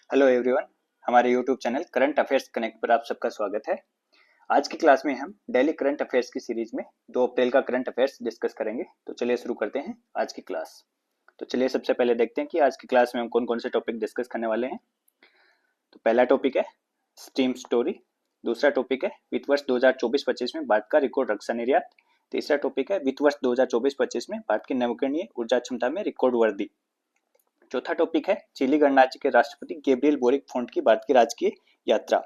Hello everyone. हमारे YouTube channel Current Affairs Connect पर आप सबका स्वागत है। आज की क्लास में हम डेली करंट अफेयर्स की सीरीज में 2 अप्रैल का करंट अफेयर्स डिस्कस करेंगे। तो चलिए शुरू करते हैं आज की क्लास। तो चलिए सबसे पहले देखते हैं कि आज की क्लास में हम कौन कौन से टॉपिक डिस्कस करने वाले हैं। तो पहला टॉपिक है स्ट्रीम स्टोरी। दूसरा टॉपिक है वित्त वर्ष 2024-25 में भारत का रिकॉर्ड रक्षा निर्यात। तीसरा टॉपिक है वित्त वर्ष 2024-25 में भारत की नवीकरणीय ऊर्जा क्षमता में रिकॉर्ड वृद्धि। चौथा टॉपिक है चिली गणराज्य के राष्ट्रपति गैब्रियल बोरिक फोंट की भारत की राजकीय यात्रा।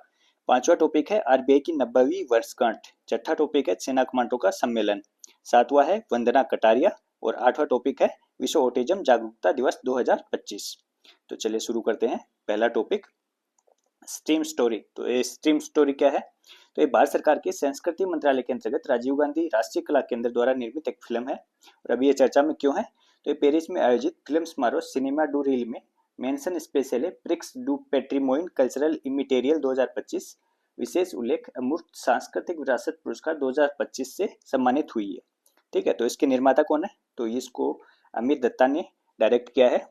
पांचवा टॉपिक है आरबीआई की 90वीं वर्षगांठ। छठा टॉपिक है सेना कमांडरों का सम्मेलन। सातवां है वंदना कटारिया। और आठवां टॉपिक है विश्व ऑटिज्म जागरूकता दिवस 2025। तो चलिए शुरू करते हैं। पहला टॉपिक स्ट्रीम स्टोरी। तो ये स्ट्रीम स्टोरी क्या है? तो ये भारत सरकार के संस्कृति मंत्रालय के अंतर्गत राजीव गांधी राष्ट्रीय कला केंद्र द्वारा निर्मित एक फिल्म है। और अभी ये चर्चा में क्यों है? तो ये पेरिस में आयोजित फिल्म समारोह सिनेमा डू रील में मेंशन स्पेशल है प्रिक्स डू पेट्रीमोइन कल्चरल इमिटेरियल 2025 विशेष उल्लेख अमूर्त सांस्कृतिक विरासत पुरस्कार 2025 से सम्मानित हुई है। ठीक है, तो इसके निर्माता कौन है? तो इसको अमित दत्ता ने डायरेक्ट किया है।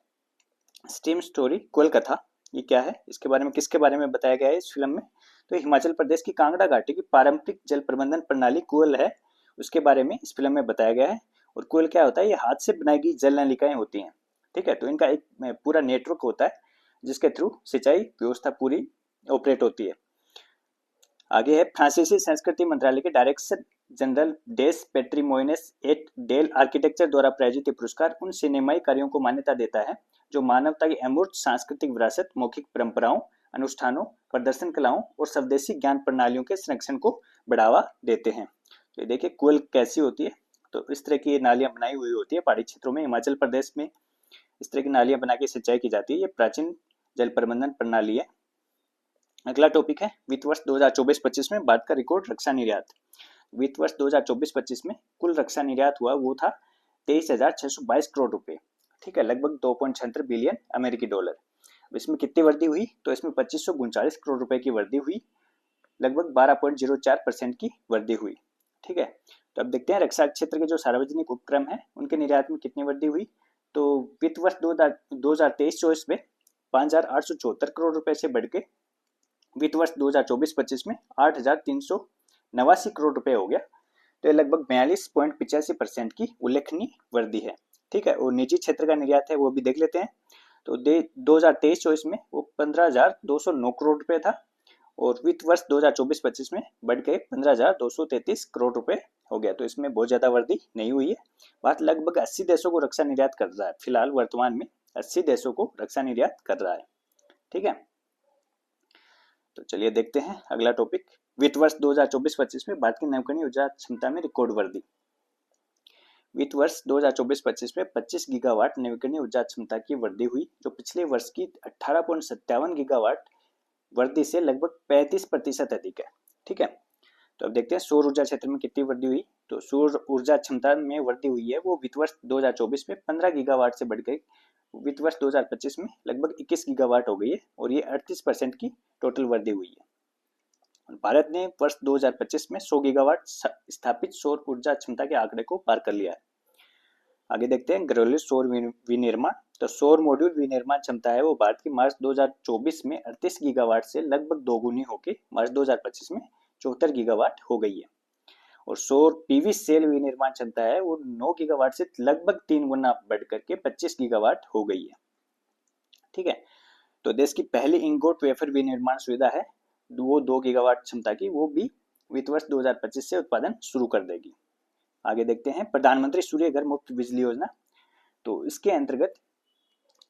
स्ट्रीम स्टोरी कोल कथा ये क्या है, इसके बारे में किसके बारे में बताया गया है इस फिल्म में? तो हिमाचल प्रदेश की कांगड़ा घाटी की पारंपरिक जल प्रबंधन प्रणाली कुएल है, उसके बारे में इस फिल्म में बताया गया है। और कुएल क्या होता है? ये हाथ से बनाई गई जल नलिकाएं होती हैं। ठीक है, तो इनका एक पूरा नेटवर्क होता है जिसके थ्रू सिंचाई व्यवस्था पूरी ऑपरेट होती है। आगे है फ्रांसीसी संस्कृति मंत्रालय के डायरेक्टर जनरल डेस पेट्रीमोइनेस एट डेल आर्किटेक्चर द्वारा प्रायोजित ये पुरस्कार उन सिनेमाई कार्यों को मान्यता देता है जो मानवता की अमूर्त सांस्कृतिक विरासत, मौखिक परंपराओं, अनुष्ठानों, प्रदर्शन कलाओं और स्वदेशी ज्ञान प्रणालियों के संरक्षण को बढ़ावा देते हैं। तो देखिए कुएल कैसी होती है। तो इस तरह की नालियां बनाई हुई होती है पहाड़ी क्षेत्रों में, हिमाचल प्रदेश में इस तरह की नालियां बना के सिंचाई की जाती है। ये प्राचीन जल प्रबंधन प्रणाली है। अगला टॉपिक है वित्त वर्ष 2024-25 में भारत का रिकॉर्ड रक्षा निर्यात। वित्त वर्ष 2024-25 में कुल रक्षा निर्यात हुआ वो था 23,622 करोड़ रुपए। ठीक है, लगभग 2.76 बिलियन अमेरिकी डॉलर। इसमें कितनी वृद्धि हुई? तो इसमें 2539 करोड़ रुपए की वृद्धि हुई, लगभग 12.04% की वृद्धि हुई। ठीक है, तो अब देखते हैं रक्षा क्षेत्र के जो सार्वजनिक उपक्रम है उनके निर्यात में कितनी वृद्धि हुई। तो वित्त वर्ष 2023-24 में 5,874 करोड़ रुपए से बढ़ के वित्त वर्ष 2024-25 में 8,389 करोड़ रुपए हो गया। तो ये लगभग 42.85% की उल्लेखनीय वृद्धि है। ठीक है, और निजी क्षेत्र का निर्यात है वो भी देख लेते हैं। तो 2023-24 में वो 15,209 करोड़ रुपए था और वित्त वर्ष 2024-25 में बढ़ के 15,233 करोड़ रुपए हो गया। तो इसमें बहुत ज्यादा वृद्धि नहीं हुई है। बात लगभग 80 देशों को रक्षा निर्यात कर रहा है फिलहाल, वर्तमान में 80 देशों को रक्षा निर्यात कर रहा है। ठीक है, तो चलिए देखते हैं अगला टॉपिक वित्त वर्ष 2024-25 में भारत की नवीकरणीय ऊर्जा क्षमता में रिकॉर्ड वृद्धि। वित्त वर्ष 2024-25 में 25 गीगावाट नवीकरणीय ऊर्जा क्षमता की वृद्धि हुई जो पिछले वर्ष की 18.57 गीगावाट वृद्धि से लगभग 35% अधिक है। ठीक है, तो अब देखते हैं सौर ऊर्जा क्षेत्र में कितनी वृद्धि हुई। तो सौर ऊर्जा क्षमता में वृद्धि हुई है वो वित्त वर्ष 2024 में 15 गीगावाट से बढ़ गई वित्त वर्ष 2025 में लगभग 21 गीगावाट हो गई है और ये 38% की टोटल वृद्धि हुई है। भारत ने वर्ष 2025 में 100 गीगावाट स्थापित सौर ऊर्जा क्षमता के आंकड़े को पार कर लिया है। आगे देखते हैं घरेलू सौर विनिर्माण। तो सौर मॉड्यूल विनिर्माण क्षमता है वो भारत की मार्च 2024 में 38 गीगावाट से लगभग दोगुनी होकर मार्च 2025 में 74 गीगावाट हो गई है। और सौर पीवी सेल विनिर्माण क्षमता है वो 9 गीगावाट से लगभग 3 गुना बढ़कर के 25 गीगावाट हो गई है। ठीक है, तो देश की पहली इंगोट वेफर विनिर्माण सुविधा है वो 2 गीगावाट क्षमता की, वो भी वित्त वर्ष 2025 से उत्पादन शुरू कर देगी। आगे देखते हैं प्रधानमंत्री सूर्य घर मुफ्त बिजली योजना। तो इसके अंतर्गत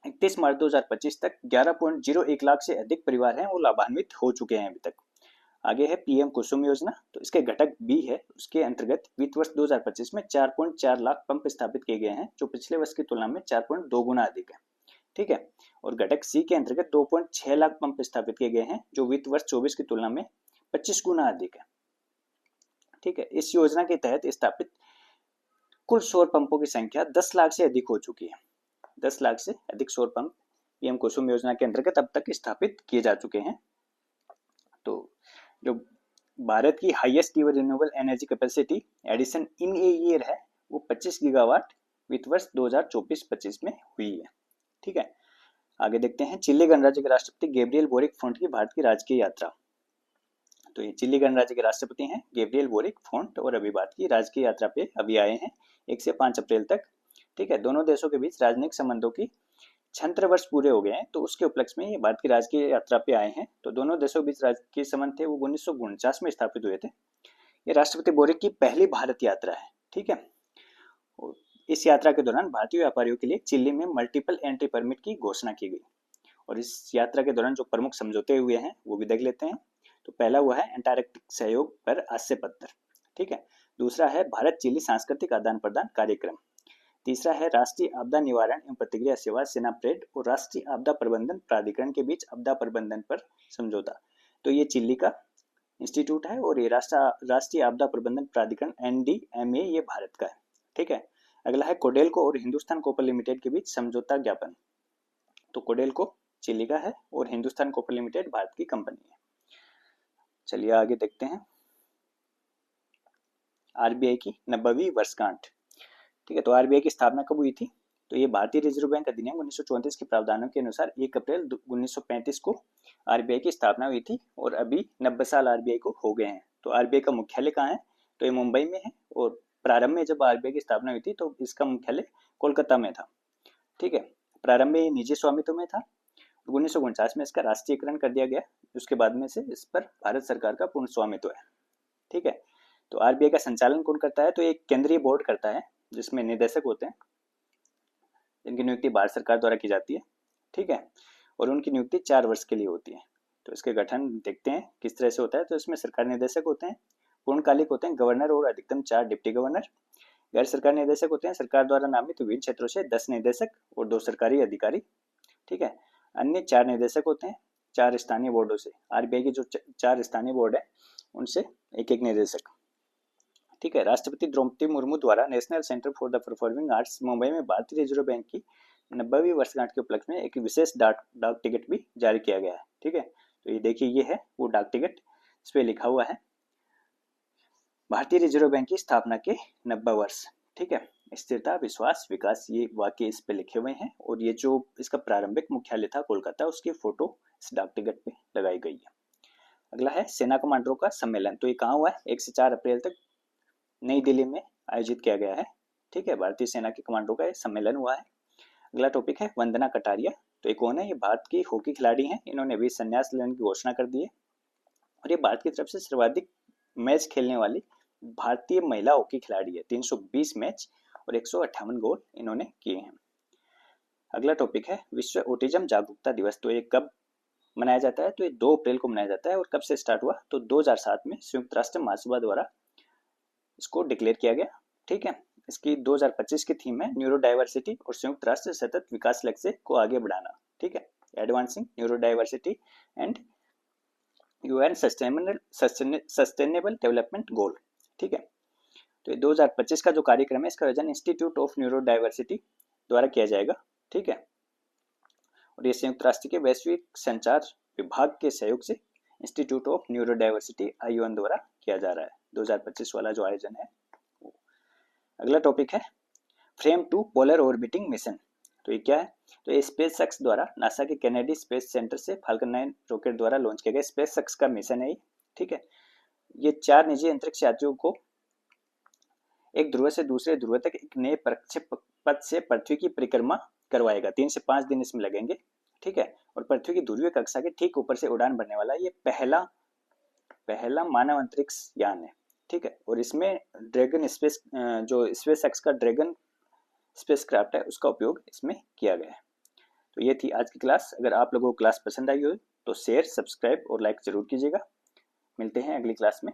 31 मार्च 2025 तक 11.01 लाख से अधिक परिवार हैं वो लाभान्वित हो चुके हैं अभी तक। आगे है पीएम कुसुम योजना। तो इसके घटक बी है, उसके अंतर्गत वित्त वर्ष 2025 में 4.4 लाख पंप स्थापित किए गए हैं जो पिछले वर्ष की तुलना में 4.2 गुना अधिक है। ठीक है, और घटक सी के अंतर्गत 2.6 लाख पंप स्थापित किए गए हैं जो वित्त वर्ष 24 की तुलना में 25 गुना अधिक है। ठीक है, इस योजना के तहत स्थापित कुल सौर पंपों की संख्या 10 लाख से अधिक हो चुकी है। 10 लाख से अधिक सौर पंप पीएम कुसुम योजना के अंतर्गत अब तक स्थापित किए जा चुके हैं। तो जो भारत की highest ever renewable energy capacity addition in a year है वो 25 गीगावाट वित्त वर्ष 2024-25 में हुई है। ठीक है, आगे देखते हैं, चिली गणराज्य के राष्ट्रपति गैब्रियल बोरिक फोंट की भारत की राजकीय यात्रा। तो ये चिली गणराज्य के राष्ट्रपति हैं गैब्रियल बोरिक फोंट और अभी भारत की राजकीय यात्रा पे अभी आए हैं 1 से 5 अप्रैल तक। ठीक है, दोनों देशों के बीच राजनयिक संबंधों की 76 वर्ष पूरे हो गए हैं, तो उसके उपलक्ष्य में ये भारत की राजकीय यात्रा पे आए हैं। तो दोनों देशों के बीच राजकीय संबंध थे वो 1949 में स्थापित हुए थे। ये राष्ट्रपति बोरिक की पहली भारत यात्रा है। ठीक है, इस यात्रा के दौरान भारतीय व्यापारियों के लिए चिली में मल्टीपल एंट्री परमिट की घोषणा की गई। और इस यात्रा के दौरान जो प्रमुख समझौते हुए हैं वो भी देख लेते हैं। तो पहला हुआ है अंटार्कटिक सहयोग पर आशय पत्र। ठीक है, दूसरा है भारत चिली सांस्कृतिक आदान प्रदान कार्यक्रम। तीसरा है राष्ट्रीय आपदा निवारण एवं प्रतिक्रिया सेवा सेना परेड और राष्ट्रीय आपदा प्रबंधन प्राधिकरण के बीच आपदा प्रबंधन पर समझौता। तो ये चिली का इंस्टीट्यूट है और ये राष्ट्रीय आपदा प्रबंधन प्राधिकरण NDMA ये भारत का है। ठीक है, अगला है कोडेल्को और हिंदुस्तान कॉपर लिमिटेड के बीच समझौता ज्ञापन। तो कोडेल्को चिली का है और हिंदुस्तान कॉपर लिमिटेड भारत की कंपनी है। चलिए आगे देखते हैं, RBI की 90वीं वर्षगांठ। ठीक है, तो RBI की स्थापना कब हुई थी? तो ये भारतीय रिजर्व बैंक अधिनियम 1934 के प्रावधानों के अनुसार 1 अप्रैल 1935 को RBI की स्थापना हुई थी और अभी 90 साल RBI को हो गए हैं। तो RBI का मुख्यालय कहाँ है? तो ये मुंबई में है और प्रारंभ में जब RBI की स्थापना हुई थी तो इसका मुख्यालय कोलकाता में था। ठीक है, प्रारंभ में निजी स्वामित्व में था। 1949 में इसका राष्ट्रीयकरण कर दिया गया, उसके बाद में से इस पर भारत सरकार का पूर्ण स्वामित्व है। ठीक है, तो RBI का संचालन कौन करता है? तो एक केंद्रीय बोर्ड करता है जिसमें निदेशक होते हैं जिनकी नियुक्ति भारत सरकार द्वारा की जाती है। ठीक है, और उनकी नियुक्ति 4 वर्ष के लिए होती है। तो इसके गठन देखते हैं किस तरह से होता है। तो इसमें सरकार निदेशक होते हैं, पूर्णकालिक होते हैं गवर्नर और अधिकतम 4 डिप्टी गवर्नर। गैर सरकारी निदेशक होते हैं सरकार द्वारा नामित विभिन्न क्षेत्रों से 10 निदेशक और 2 सरकारी अधिकारी। ठीक है, अन्य 4 निदेशक होते हैं 4 स्थानीय बोर्डों से। RBI के जो 4 स्थानीय बोर्ड है उनसे एक एक निदेशक। ठीक है, राष्ट्रपति द्रौपदी मुर्मू द्वारा national centre for the performing arts Mumbai में भारतीय रिजर्व बैंक की 90वीं वर्षगांठ के उपलक्ष्य में एक विशेष डाक टिकट भी जारी किया गया है। ठीक है, तो ये देखिए ये है वो डाक टिकट, इस पे लिखा हुआ है भारतीय रिजर्व बैंक की स्थापना के 90 वर्ष। ठीक है, स्थिरता विश्वास विकास ये वाक्य इस पे लिखे हुए हैं और ये जो इसका प्रारंभिक मुख्यालय था कोलकाता उसकी फोटो इस डाक टिकट पे लगाई गई है। अगला है सेना कमांडरों का सम्मेलन। तो ये कहाँ हुआ है? 1 से 4 अप्रैल तक नई दिल्ली में आयोजित किया गया है। ठीक है, भारतीय सेना के कमांडरों का सम्मेलन हुआ है। अगला टॉपिक है वंदना कटारिया। तो ये कौन है? ये भारत की हॉकी खिलाड़ी हैं, इन्होंने भी संन्यास लेने की घोषणा कर दी है और ये भारत की तरफ से सर्वाधिक मैच खेलने वाली भारतीय महिला हॉकी खिलाड़ी है। 320 मैच और 158 गोल इन्होंने किए हैं। अगला टॉपिक है विश्व ऑटिज्म जागरूकता दिवस। तो ये कब मनाया जाता है? तो ये 2 अप्रैल को मनाया जाता है और कब से स्टार्ट हुआ? तो 2007 में संयुक्त राष्ट्र महासभा द्वारा इसको डिक्लेयर किया गया। ठीक है, इसकी 2025 की थीम है न्यूरो डाइवर्सिटी और संयुक्त राष्ट्र सतत विकास लक्ष्य को आगे बढ़ाना। ठीक है, advancing neuro diversity and UN sustainable development goal. ठीक है, तो ये 2025 का जो कार्यक्रम है इसका आयोजन इंस्टीट्यूट ऑफ न्यूरो डाइवर्सिटी द्वारा किया जाएगा। ठीक है, और ये संयुक्त राष्ट्र के वैश्विक संचार विभाग के सहयोग से institute of neuro diversity IUN द्वारा किया जा रहा है 2025 वाला जो आयोजन है। अगला टॉपिक है फ्रेम 2 पोलर ऑर्बिटिंग मिशन। तो ये क्या है? तो ये स्पेसएक्स द्वारा नासा के केनेडी स्पेस सेंटर से फाल्कन 9 रॉकेट द्वारा लॉन्च किया गया स्पेसएक्स का मिशन है। ठीक है, ये 4 निजी अंतरिक्ष यात्रियों को एक ध्रुव से दूसरे ध्रुव तक एक नए प्रक्षेपण से पृथ्वी की परिक्रमा करवाएगा। 3 से 5 दिन इसमें लगेंगे। ठीक है, और पृथ्वी की ध्रुवीय कक्षा के ठीक ऊपर से उड़ान भरने वाला ये पहला मानव अंतरिक्ष यान है। ठीक है, और इसमें ड्रैगन स्पेस जो स्पेसएक्स का ड्रैगन स्पेसक्राफ्ट है उसका उपयोग इसमें किया गया है। तो ये थी आज की क्लास। अगर आप लोगों को क्लास पसंद आई हो तो शेयर सब्सक्राइब और लाइक जरूर कीजिएगा। मिलते हैं अगली क्लास में।